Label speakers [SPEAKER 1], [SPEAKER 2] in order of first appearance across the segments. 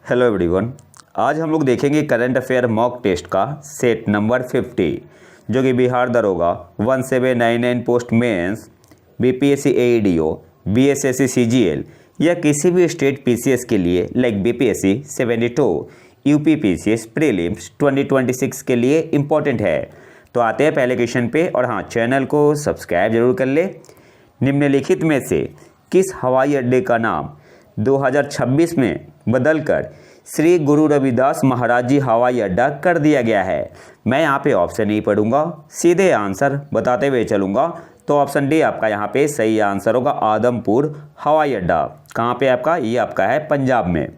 [SPEAKER 1] Hello everyone. आज हम लोग देखेंगे करंट अफेयर मॉक टेस्ट का सेट नंबर 50 जो कि बिहार दरोगा 1799 post mains, BPSC AEDO, BSSC CGL या किसी भी स्टेट पीसीएस के लिए like BPSC 72, UP PCS prelims 2026 के लिए इम्पोर्टेंट है। तो आते हैं पहले क्वेश्चन पे। और हाँ, चैनल को सब्सक्राइब जरूर कर ले। निम्नलिखित में से किस हवाई अड्डे का नाम 2026 में बदलकर श्री गुरु रविदास महाराज जी हवाई अड्डा कर दिया गया है? मैं यहाँ पे ऑप्शन नहीं पढ़ूंगा, सीधे आंसर बताते हुए चलूँगा। तो ऑप्शन डी आपका यहाँ पे सही आंसर होगा, आदमपुर हवाई अड्डा। कहाँ पे आपका? ये आपका है पंजाब में।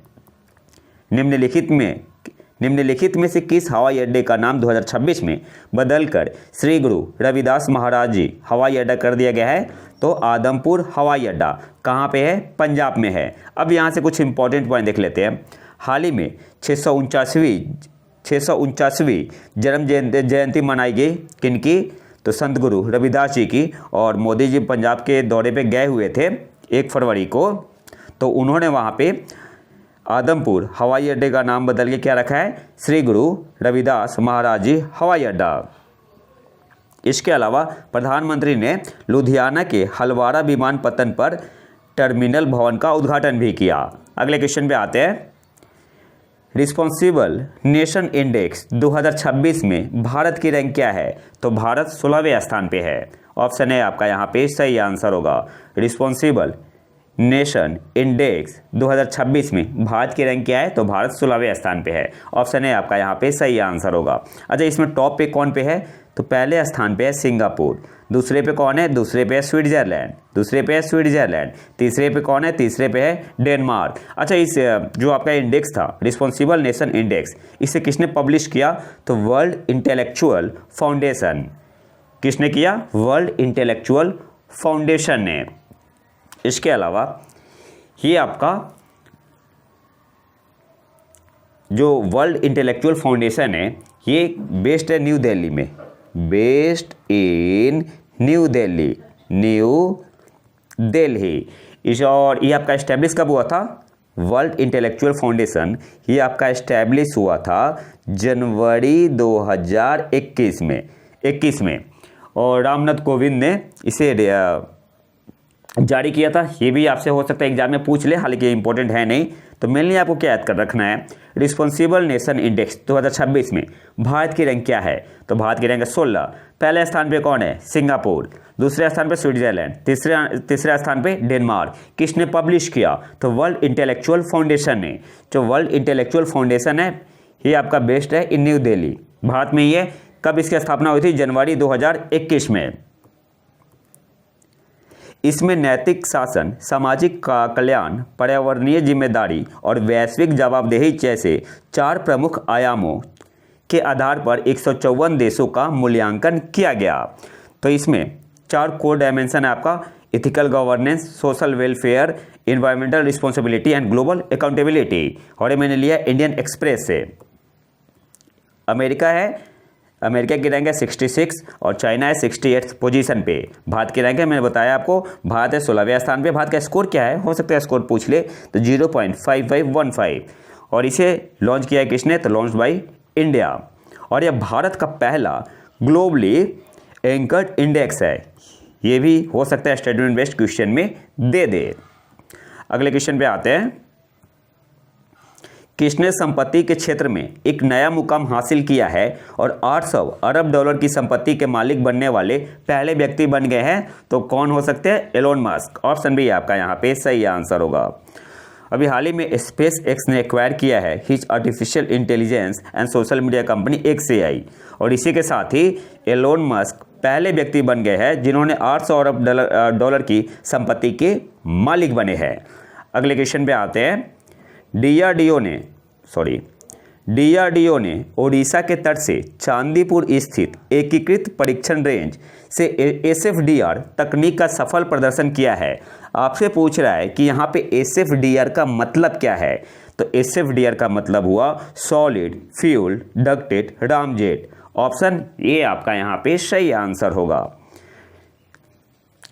[SPEAKER 1] निम्नलिखित में से किस हवाई अड्डे का नाम 2026 में बदलकर श्री गुरु रविदास महाराज जी हवाई अड्डा कर दिया गया है? तो आदमपुर हवाई अड्डा कहाँ पे है? पंजाब में है। अब यहाँ से कुछ इंपॉर्टेंट पॉइंट देख लेते हैं। हाल ही में 649वीं जन्म जयंती मनाई गई किनकी? तो संत गुरु रविदास जी की। और मोदी जी पंजाब के दौरे पे गए हुए थे 1 फरवरी को, तो उन्होंने वहाँ पे आदमपुर हवाई अड्डे का नाम बदल के क्या रखा है? श्री गुरु रविदास महाराज जी हवाई अड्डा। इसके अलावा प्रधानमंत्री ने लुधियाना के हलवारा विमानपत्तन पर टर्मिनल भवन का उद्घाटन भी किया। अगले क्वेश्चन पे आते हैं। रिस्पॉन्सिबल नेशन इंडेक्स 2026 में भारत की रैंक क्या है? तो भारत 16वें स्थान पे है। ऑप्शन है आपका यहाँ पे सही आंसर होगा। रिस्पॉन्सिबल नेशन इंडेक्स 2026 में भारत की रैंक क्या है? तो भारत 16वें स्थान पे है। ऑप्शन है आपका यहाँ पे सही आंसर होगा। अच्छा, इसमें टॉप पे कौन पे है? तो पहले स्थान पे है सिंगापुर। दूसरे पे कौन है? दूसरे पे है स्विट्जरलैंड। तीसरे पे कौन है? तीसरे पे है डेनमार्क। अच्छा, इस जो आपका इंडेक्स था रिस्पॉन्सिबल नेशन इंडेक्स, इसे किसने पब्लिश किया? तो वर्ल्ड इंटेलेक्चुअल फाउंडेशन। किसने किया? वर्ल्ड इंटेलेक्चुअल फाउंडेशन ने। इसके अलावा ये आपका जो वर्ल्ड इंटेलेक्चुअल फाउंडेशन है ये बेस्ड है न्यू दिल्ली में, बेस्ड इन न्यू दिल्ली। इस और ये आपका इस्टेब्लिश कब हुआ था? वर्ल्ड इंटेलेक्चुअल फाउंडेशन ये आपका इस्टेब्लिश हुआ था जनवरी 2021 में। और रामनाथ कोविंद ने इसे जारी किया था। ये भी आपसे हो सकता है एग्जाम में पूछ ले, हालांकि इंपॉर्टेंट है नहीं। तो मेनली आपको क्या याद कर रखना है? रिस्पॉन्सिबल नेशन इंडेक्स 2026 में भारत की रैंक क्या है? तो भारत की रैंक है 16। पहले स्थान पे कौन है? सिंगापुर। दूसरे स्थान पे स्विट्जरलैंड। तीसरे स्थान पे डेनमार्क। किसने पब्लिश किया? तो वर्ल्ड इंटेलेक्चुअल फाउंडेशन ने। जो वर्ल्ड इंटेलेक्चुअल फाउंडेशन है ये आपका बेस्ड है इन न्यू दिल्ली, भारत में। ये कब इसकी स्थापना हुई थी? जनवरी 2021 में। इसमें नैतिक शासन, सामाजिक कल्याण, पर्यावरणीय जिम्मेदारी और वैश्विक जवाबदेही जैसे 4 प्रमुख आयामों के आधार पर 154 देशों का मूल्यांकन किया गया। तो इसमें 4 कोर डायमेंशन है आपका: ethical governance, social welfare, environmental responsibility and global accountability. और ये मैंने लिया इंडियन एक्सप्रेस से। अमेरिका की रैंक है 66 और चाइना है 68 पोजीशन पे। भारत की रैंक है, मैंने बताया आपको, भारत है 16वें स्थान पे। भारत का स्कोर क्या है? हो सकता है स्कोर पूछ ले। तो 0.5515। और इसे लॉन्च किया है किसने? तो लॉन्च बाय इंडिया। और यह भारत का पहला ग्लोबली एंकर्ड इंडेक्स है। ये भी हो सकता है स्टेटमेंट बेस्ड क्वेश्चन में दे। अगले क्वेश्चन पे आते हैं। किसने संपत्ति के क्षेत्र में एक नया मुकाम हासिल किया है और 800 अरब डॉलर की संपत्ति के मालिक बनने वाले पहले व्यक्ति बन गए हैं? तो कौन हो सकते हैं? Elon Musk. ऑप्शन भी आपका यहाँ पे सही आंसर होगा। अभी हाल ही में स्पेस एक्स ने एक्वायर किया है his artificial intelligence and social media company XAI। और इसी के साथ ही एलोन मस्क पहले व्यक्ति बन गए हैं जिन्होंने 800 अरब डॉलर की संपत्ति के मालिक बने हैं। अगले क्वेश्चन पे आते हैं। डीआरडीओ ने ओडिशा के तट से चांदीपुर स्थित एकीकृत परीक्षण रेंज से SFDR तकनीक का सफल प्रदर्शन किया है। आपसे पूछ रहा है कि यहाँ पे SFDR का मतलब क्या है? तो SFDR का मतलब हुआ solid fuel ducted ramjet. Option A आपका यहाँ पे सही आंसर होगा।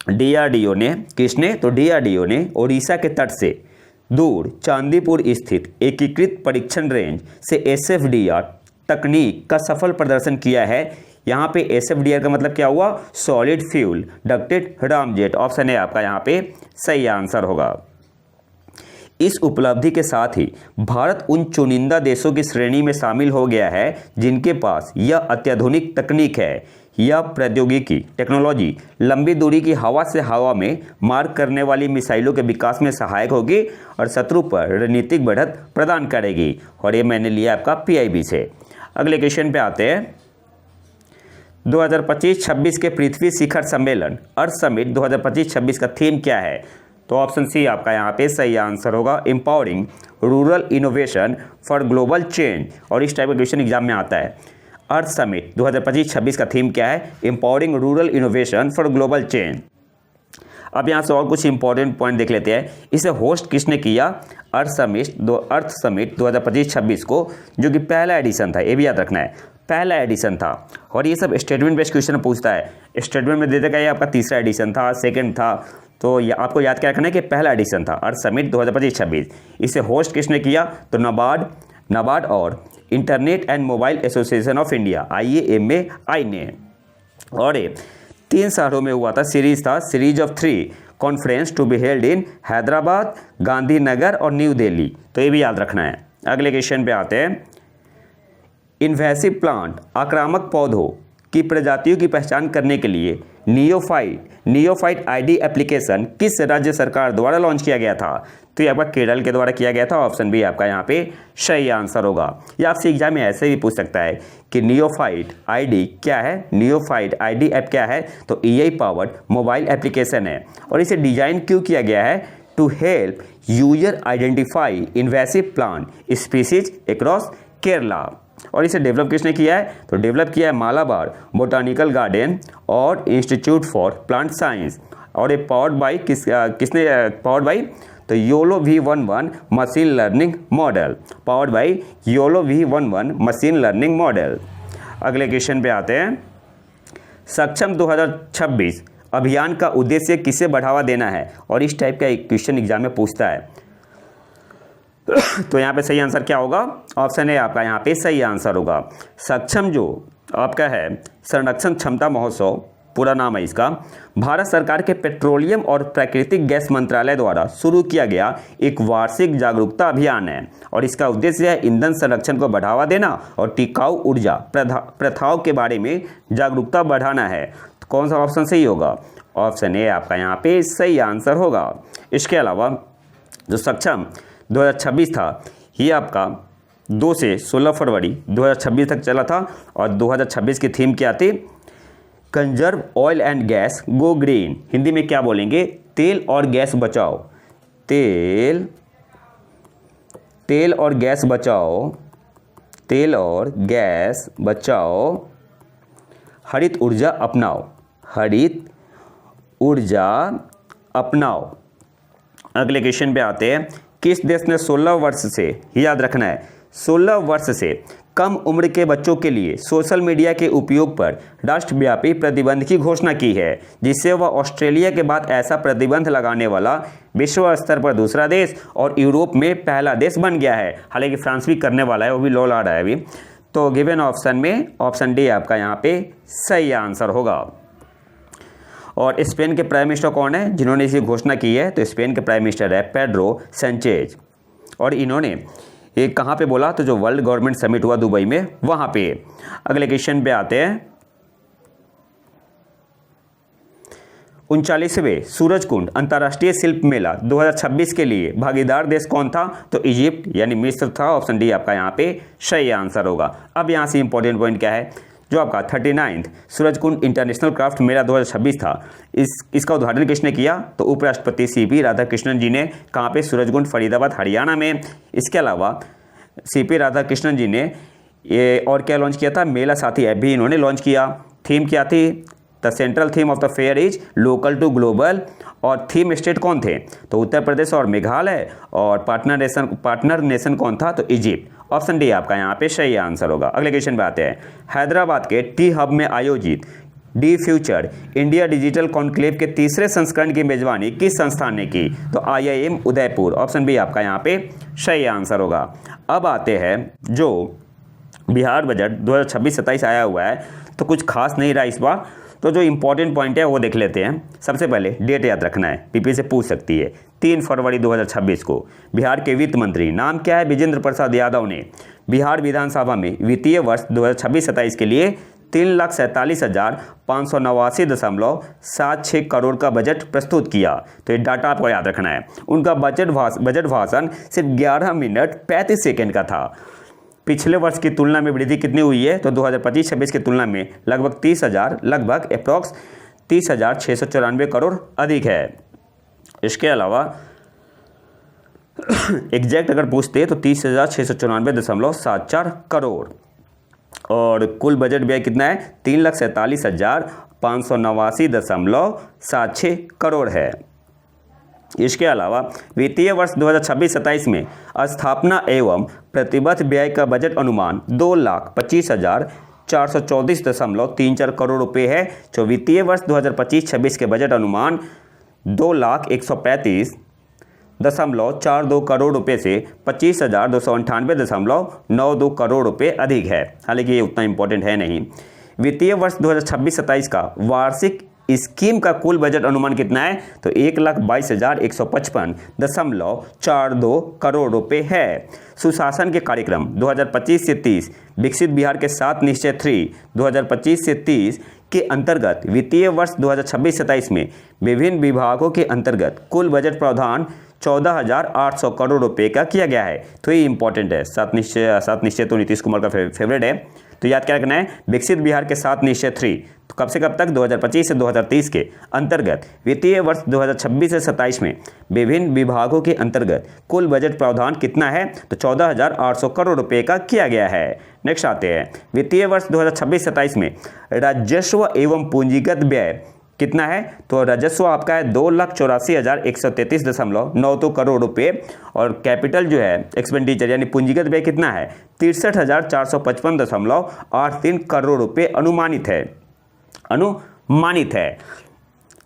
[SPEAKER 1] डीआरडीओ ने किसने? तो डीआरडीओ ने ओडिशा के तट से दूर चांदीपुर स्थित एकीकृत परीक्षण रेंज से SFDR तकनीक का सफल प्रदर्शन किया है। यहाँ पे SFDR का मतलब क्या हुआ? Solid fuel ducted ramjet. Option है आपका यहाँ पे सही आंसर होगा। इस उपलब्धि के साथ ही भारत उन चुनिंदा देशों की श्रेणी में शामिल हो गया है जिनके पास यह अत्याधुनिक तकनीक है। यह प्रौद्योगिकी टेक्नोलॉजी लंबी दूरी की हवा से हवा में मार करने वाली मिसाइलों के विकास में सहायक होगी और शत्रु पर रणनीतिक बढ़त प्रदान करेगी। और ये मैंने लिया आपका PIB से। अगले क्वेश्चन पे आते हैं। 2025-26 के पृथ्वी शिखर सम्मेलन अर्थ समिट 2025-26 का थीम क्या है? तो ऑप्शन सी आपका यहाँ पे सही आंसर होगा, empowering rural innovation for global change. और इस टाइप का क्वेश्चन एग्जाम में आता है। अर्थ समिट 2025-26 का थीम क्या है? Empowering rural innovation for global change. अब यहाँ से और कुछ इंपॉर्टेंट पॉइंट देख लेते हैं। इसे होस्ट किसने किया? अर्थ समिट 2025-26 को, जो कि पहला एडिशन था। ये भी याद रखना है, पहला एडिशन था। और ये सब स्टेटमेंट बेस्ड क्वेश्चन पूछता है। स्टेटमेंट में दे देगा ये आपका तीसरा एडिशन था, सेकंड था, तो ये आपको याद क्या रखना है कि पहला एडिशन था अर्थ समिट 2025-26। इसे होस्ट किसने किया? तो नाबार्ड और internet and mobile association of India IAMAI ने। और ये 3 शहरों में हुआ था, series of 3 conference to be held in Hyderabad, Gandhinagar और न्यू दिल्ली। तो ये भी याद रखना है। अगले क्वेश्चन पे आते हैं। इन्वेसिव प्लांट आक्रामक पौधों की प्रजातियों की पहचान करने के लिए नियोफाइट ID एप्लीकेशन किस राज्य सरकार द्वारा लॉन्च किया गया था? तो ये आपका केरल के द्वारा किया गया था। ऑप्शन बी आपका यहाँ पे सही आंसर होगा। या आपसे एग्जाम में ऐसे भी पूछ सकता है कि नियोफाइट ID क्या है? नियोफाइट ID ऐप क्या है? तो AI पावर्ड मोबाइल एप्लीकेशन है। और इसे डिजाइन क्यों किया गया है? To help user identify invasive plant species across Kerala. और इसे डेवलप किसने किया है? तो डेवलप किया है मालाबार बोटानिकल गार्डन और इंस्टीट्यूट फॉर प्लांट साइंस। और ये पावर्ड बाई किसने पावर्ड बाई? तो YOLO V11 machine learning model. Powered by YOLO V11 machine learning model. अगले क्वेश्चन पे आते हैं। सक्षम 2026 अभियान का उद्देश्य किसे बढ़ावा देना है? और इस टाइप का एक क्वेश्चन एग्जाम में पूछता है। तो यहाँ पे सही आंसर क्या होगा? ऑप्शन है आपका यहाँ पे सही आंसर होगा। सक्षम जो आपका है संरक्षण क्षमता महोत्सव, पूरा नाम है इसका, भारत सरकार के पेट्रोलियम और प्राकृतिक गैस मंत्रालय द्वारा शुरू किया गया एक वार्षिक जागरूकता अभियान है। और इसका उद्देश्य है ईंधन संरक्षण को बढ़ावा देना और टिकाऊ ऊर्जा प्रथाओं के बारे में जागरूकता बढ़ाना है। तो कौन सा ऑप्शन सही होगा? ऑप्शन ए आपका यहाँ पे सही आंसर होगा। इसके अलावा जो सक्षम 2026 था, ये आपका 2 से 16 फरवरी 2026 तक चला था। और 2026 की थीम क्या थी? Conserve oil and gas go green. Hindi में क्या बोलेंगे? तेल और गैस बचाओ। तेल और गैस बचाओ, तेल और गैस बचाओ, हरित ऊर्जा अपनाओ, हरित ऊर्जा अपनाओ। अगले क्वेश्चन पे आते हैं। किस देश ने 16 वर्ष से, याद रखना है, 16 वर्ष से कम उम्र के बच्चों के लिए सोशल मीडिया के उपयोग पर राष्ट्रव्यापी प्रतिबंध की घोषणा की है, जिससे वह ऑस्ट्रेलिया के बाद ऐसा प्रतिबंध लगाने वाला विश्व स्तर पर दूसरा देश और यूरोप में पहला देश बन गया है। हालांकि फ्रांस भी करने वाला है, वो भी लॉ ला रहा है अभी। तो गिवन ऑप्शन में ऑप्शन डी आपका यहाँ पे सही आंसर होगा। और स्पेन के प्राइम मिनिस्टर कौन है जिन्होंने इसकी घोषणा की है? तो स्पेन के प्राइम मिनिस्टर है पेड्रो सैंचेज। और इन्होंने ये कहाँ पे बोला? तो जो वर्ल्ड गवर्नमेंट समिट हुआ दुबई में, वहाँ पे। अगले क्वेश्चन पे आते हैं। 39वें सूरजकुंड अंतर्राष्ट्रीय शिल्प मेला 2026 के लिए भागीदार देश कौन था? तो इजिप्ट यानी मिस्र था। ऑप्शन डी आपका यहाँ पे सही आंसर होगा। अब यहाँ से इंपॉर्टेंट पॉइंट क्या है? जो आपका 39th सूरजकुंड इंटरनेशनल क्राफ्ट मेला 2026 था, इसका उद्घाटन किसने किया? तो उपराष्ट्रपति CP राधाकृष्णन जी ने। कहाँ पे? सूरजकुंड फरीदाबाद हरियाणा में। इसके अलावा CP राधाकृष्णन जी ने ये और क्या लॉन्च किया था? मेला साथी ऐप भी इन्होंने लॉन्च किया। थीम क्या थी? The central theme of the fair is local to global. और थीम स्टेट कौन थे? तो उत्तर प्रदेश और मेघालय। और पार्टनर नेशन कौन था? तो इजिप्ट। ऑप्शन डी आपका यहाँ पे सही आंसर होगा। अगले क्वेश्चन पे आते हैं। हैदराबाद के टी हब में आयोजित D future India digital conclave के तीसरे संस्करण की मेजबानी किस संस्थान ने की? तो IIM उदयपुर, ऑप्शन बी आपका यहाँ पे सही आंसर होगा। अब आते हैं जो बिहार बजट 2026-27 आया हुआ है, तो कुछ खास नहीं रहा इस बार, तो जो इंपॉर्टेंट पॉइंट है वो देख लेते हैं। सबसे पहले डेट याद रखना है, पीपी से पूछ सकती है। 3 फरवरी 2026 को बिहार के वित्त मंत्री, नाम क्या है, विजेंद्र प्रसाद यादव ने बिहार विधानसभा में वित्तीय वर्ष 2026-27 के लिए 3,47,589.76 करोड़ का बजट प्रस्तुत किया। तो ये डाटा आपको याद रखना है। उनका बजट भाषण सिर्फ 11 मिनट 35 सेकेंड का था। पिछले वर्ष की तुलना में वृद्धि कितनी हुई है? तो 2025-26 की तुलना में लगभग 30,000, लगभग अप्रॉक्स 30,694 करोड़ अधिक है। इसके अलावा एग्जैक्ट अगर पूछते तो 30,694.74 करोड़, और कुल बजट व्यय कितना है? 3,47,589.76 करोड़ है। इसके अलावा वित्तीय वर्ष 2026-27 में स्थापना एवं प्रतिबद्ध व्यय का बजट अनुमान 2,25,434.34 करोड़ रुपए है। जो वित्तीय वर्ष 2025-26 के बजट अनुमान 2,135.42 करोड़ रुपए से 25,298.92 करोड़ रुपए अधिक है। हालांकि ये उतना इंपॉर्टेंट है नहीं। वित्तीय वर्ष 2026-27 का वार्षिक स्कीम का कुल बजट अनुमान कितना है? तो 1,22,155.42 करोड़ रुपए है। सुशासन के कार्यक्रम 2025 से 30 विकसित बिहार के 7 निश्चय 3 2025 से 30 के अंतर्गत वित्तीय वर्ष 2026-27 में विभिन्न विभागों के अंतर्गत कुल बजट प्रावधान 14,800 करोड़ रुपए का किया गया है। तो ये इंपॉर्टेंट है। 7 निश्चय तो नीतीश कुमार का फेवरेट है, तो याद क्या रखना है? विकसित बिहार के 7 निश्चय 3 तो कब से कब तक? 2025 से 2030 के अंतर्गत वित्तीय वर्ष 2026 से 27 में विभिन्न विभागों के अंतर्गत कुल बजट प्रावधान कितना है? तो 14,800 करोड़ रुपए का किया गया है। नेक्स्ट आते हैं वित्तीय वर्ष 2026-27 में राजस्व एवं पूंजीगत व्यय कितना है? तो राजस्व आपका है 2,84,133.92 करोड़ रुपए, और कैपिटल जो है एक्सपेंडिचर यानी पूंजीगत व्यय कितना है? 63,455.83 करोड़ रुपए अनुमानित है।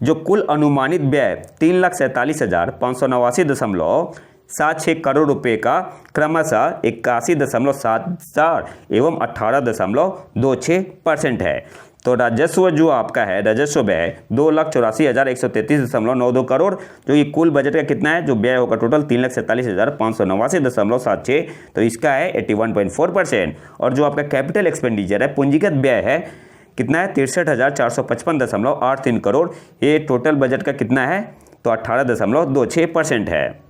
[SPEAKER 1] जो कुल अनुमानित व्यय 3,47,589.76 करोड़ रुपए का क्रमशः 81.74 एवं 18.26% है। तो राजस्व जो आपका है, राजस्व व्यय 2,84,133.92 करोड़, जो ये कुल बजट का कितना है? जो व्यय होगा टोटल 3,47,589.76, तो इसका है 81.4%। और जो आपका कैपिटल एक्सपेंडिचर है, पूंजीगत व्यय है कितना है? 63,455.83 करोड़। ये टोटल बजट का कितना है? तो 18.26% है।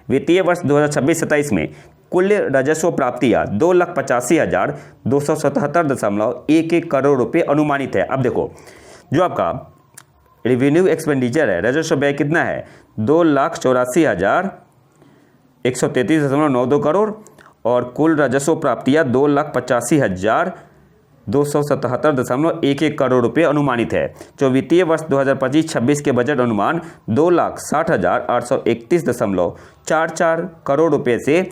[SPEAKER 1] वित्तीय वर्ष 2026-27 में कुल राजस्व प्राप्तियां 2,85,277.11 करोड़ रुपए अनुमानित है। अब देखो जो आपका रेवेन्यू एक्सपेंडिचर है, राजस्व व्यय कितना है? 2,84,133.92 करोड़, और कुल राजस्व प्राप्तियां 2,85,277.11 करोड़ रुपए अनुमानित है। जो वित्तीय वर्ष 2025-26 के बजट अनुमान 2,60,831.44 करोड़ रुपए से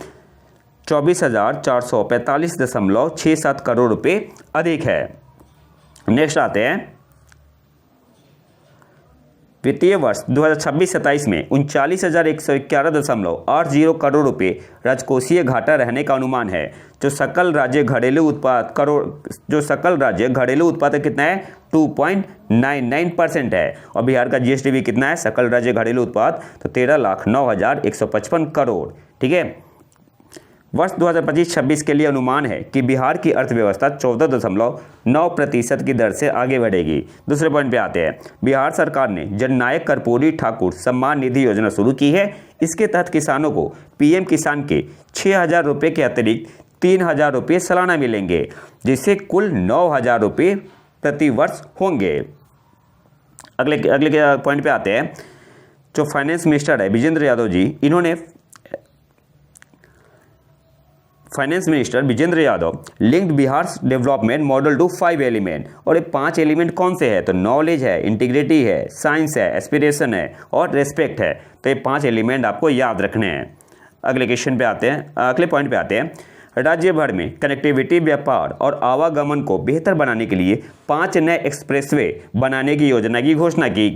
[SPEAKER 1] 24,445.67 करोड़ रुपए अधिक है। नेक्स्ट आते हैं वित्तीय वर्ष 2026-27 में 39,111.80 करोड़ रुपए राजकोषीय घाटा रहने का अनुमान है। जो सकल राज्य घरेलू उत्पाद कितना है? 2.99% है। और बिहार का GST भी कितना है? सकल राज्य घरेलू उत्पाद तो 13,09,155 करोड़। ठीक है। वर्ष 2025-26 के लिए अनुमान है कि बिहार की अर्थव्यवस्था 14.9% की दर से आगे बढ़ेगी। दूसरे पॉइंट पे आते हैं। बिहार सरकार ने जननायक कर्पूरी ठाकुर सम्मान निधि योजना शुरू की है। इसके तहत किसानों को PM किसान के 6,000 रुपये के अतिरिक्त 3,000 रुपये सालाना मिलेंगे, जिससे कुल 9,000 रुपये प्रति वर्ष होंगे। अगले पॉइंट पे आते हैं। जो फाइनेंस मिनिस्टर है विजेंद्र यादव जी, इन्होंने finance minister Vijendra Yadav linked Bihar development model to 5 element, और ये 5 एलिमेंट कौन से हैं? तो नॉलेज है, इंटीग्रिटी है, साइंस है, एस्पिरेशन है और रेस्पेक्ट है। तो ये 5 एलिमेंट आपको याद रखने हैं। अगले क्वेश्चन पे आते हैं, अगले पॉइंट पे आते हैं। राज्य भर में कनेक्टिविटी, व्यापार और आवागमन को बेहतर बनाने के लिए 5 नए एक्सप्रेसवे बनाने की योजना की घोषणा की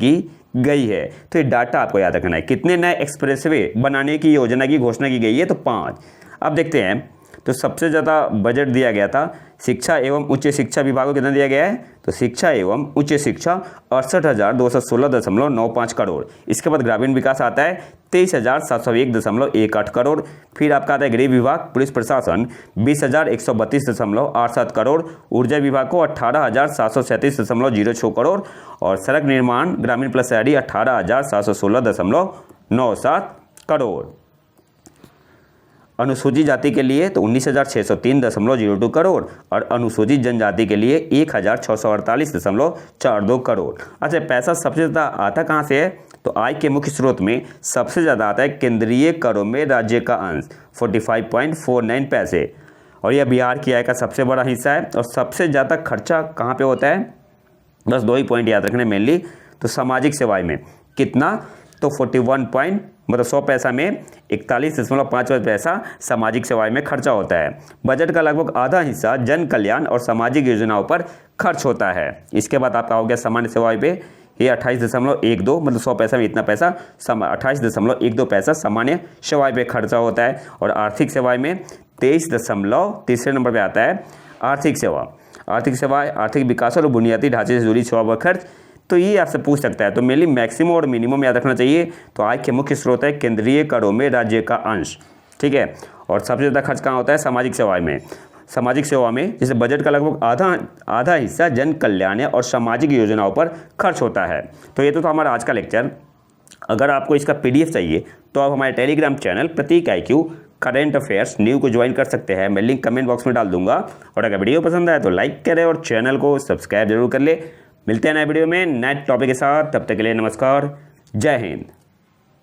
[SPEAKER 1] गई है। तो ये डाटा आपको याद रखना है, कितने नए एक्सप्रेसवे बनाने की योजना की घोषणा की गई है, तो 5। अब देखते हैं, तो सबसे ज़्यादा बजट दिया गया था शिक्षा एवं उच्च शिक्षा विभाग को, कितना दिया गया है, तो शिक्षा एवं उच्च शिक्षा 68,216.95 करोड़। इसके बाद ग्रामीण विकास आता है 23,701.18 करोड़। फिर आपका आता है गृह विभाग, पुलिस प्रशासन 20,132.87 करोड़। ऊर्जा विभाग को 18,737.06 करोड़ और सड़क निर्माण ग्रामीण प्लस शहरी 18,716.97 करोड़। अनुसूचित जाति के लिए तो 19,603.02 करोड़ और अनुसूचित जनजाति के लिए 1,648.42 करोड़। अच्छा, पैसा सबसे ज़्यादा आता कहाँ से है, तो आय के मुख्य स्रोत में सबसे ज़्यादा आता है केंद्रीय करों में राज्य का अंश 45.49 पैसे, और यह बिहार की आय का सबसे बड़ा हिस्सा है। और सबसे ज़्यादा खर्चा कहाँ पे होता है, बस 2 ही पॉइंट याद रखने मेनली, तो सामाजिक सेवाएं में कितना, तो 100 पैसा में 41.5 पैसा सामाजिक सेवाएं में खर्चा होता है। बजट का लगभग आधा हिस्सा जन कल्याण और सामाजिक योजनाओं पर खर्च होता है। इसके बाद आपका हो गया सामान्य सेवाएं पे, ये 28.12 100 पैसा में इतना पैसा 28.12 पैसा सामान्य सेवाएं पे खर्चा होता है। और आर्थिक सेवाएं में 23 नंबर पे आता है आर्थिक सेवा। आर्थिक सेवाएं आर्थिक विकास और बुनियादी ढांचे से जुड़ी सेवा खर्च, तो ये आपसे पूछ सकता है। तो मेनली मैक्सिमम और मिनिमम याद रखना चाहिए। तो आय के मुख्य स्रोत है केंद्रीय करों में राज्य का अंश, ठीक है। और सबसे ज़्यादा खर्च कहाँ होता है, सामाजिक सेवाएं में। सामाजिक सेवा में जैसे बजट का लगभग आधा हिस्सा जन कल्याण और सामाजिक योजनाओं पर खर्च होता है। तो ये तो था हमारा आज का लेक्चर। अगर आपको इसका PDF चाहिए तो आप हमारे टेलीग्राम चैनल प्रतीक IQ करेंट अफेयर्स न्यू को ज्वाइन कर सकते हैं। मैं लिंक कमेंट बॉक्स में डाल दूंगा। और अगर वीडियो पसंद आए तो लाइक करें और चैनल को सब्सक्राइब जरूर कर ले। मिलते हैं नए वीडियो में नए टॉपिक के साथ, तब तक के लिए नमस्कार, जय हिंद।